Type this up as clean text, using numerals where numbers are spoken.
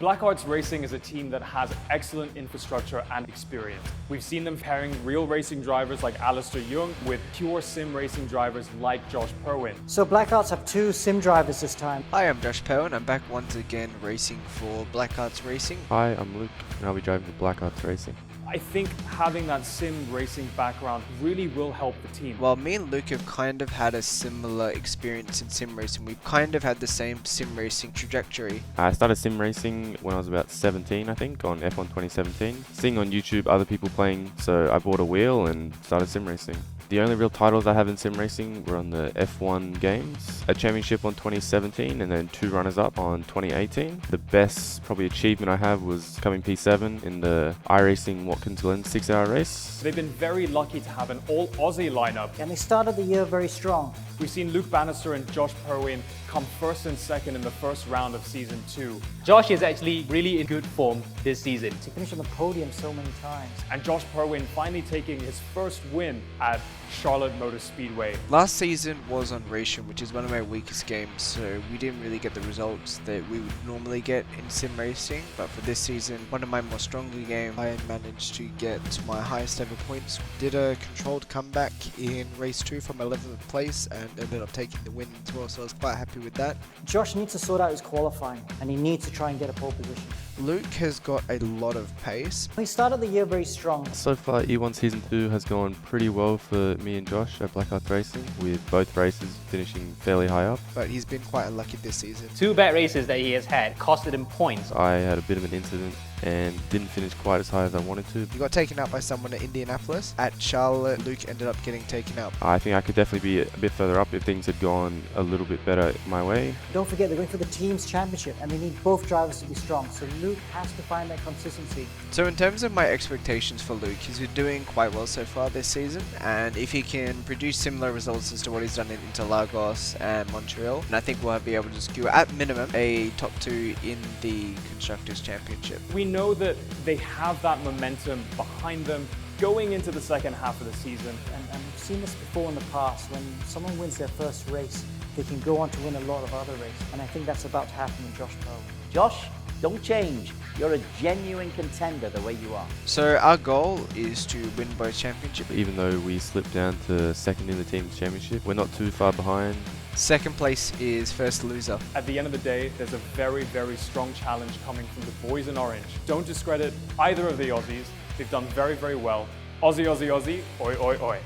BlackArts Racing is a team that has excellent infrastructure and experience. We've seen them pairing real racing drivers like Alistair Young with pure sim racing drivers like Josh Purwien. So BlackArts have 2 sim drivers this time. Hi, I'm Josh Purwien. I'm back once again racing for BlackArts Racing. Hi, I'm Luke, and I'll be driving for BlackArts Racing. I think having that sim racing background really will help the team. Well, me and Luke have kind of had a similar experience in sim racing. We've kind of had the same sim racing trajectory. I started sim racing when I was about 17, I think, on F1 2017. Seeing on YouTube other people playing, so I bought a wheel and started sim racing. The only real titles I have in sim racing were on the F1 games, a championship on 2017 and then 2 runners-up on 2018. The best probably achievement I have was coming P7 in the iRacing Watkins Glen 6-hour race. They've been very lucky to have an all-Aussie lineup. And they started the year very strong. We've seen Luke Banister and Josh Purwien come first and second in the first round of Season 2. Josh is actually really in good form this season. He finished on the podium so many times. And Josh Purwien finally taking his first win at Charlotte Motor Speedway. Last season was on Ration, which is one of my weakest games, so we didn't really get the results that we would normally get in sim racing. But for this season, one of my more stronger games, I managed to get my highest ever points. Did a controlled comeback in race 2 from 11th place and ended up taking the win as well, so I was quite happy with that. Josh needs to sort out his qualifying, and he needs to try and get a pole position. Luke has got a lot of pace. He started the year very strong. So far, E1 Season 2 has gone pretty well for me and Josh at BlackArts Racing, with both races finishing fairly high up. But he's been quite unlucky this season. 2 bad races that he has had costed him points. I had a bit of an incident and didn't finish quite as high as I wanted to. He got taken out by someone at Indianapolis. At Charlotte, Luke ended up getting taken out. I think I could definitely be a bit further up if things had gone a little bit better my way. Don't forget, they're going for the team's championship, and they need both drivers to be strong. So Luke has to find that consistency. So in terms of my expectations for Luke, he's been doing quite well so far this season, and if he can produce similar results as to what he's done in Interlagos and Montreal, and I think we'll be able to secure at minimum a top 2 in the Constructors' Championship. We know that they have that momentum behind them going into the second half of the season. And we've seen this before in the past. When someone wins their first race, they can go on to win a lot of other races. And I think that's about to happen with Josh Purwien. Josh, don't change. You're a genuine contender the way you are. So our goal is to win both championships. Even though we slipped down to second in the team's championship, we're not too far behind. Second place is first loser. At the end of the day, there's a very, very strong challenge coming from the boys in orange. Don't discredit either of the Aussies. They've done very, very well. Aussie, Aussie, Aussie, oi, oi, oi.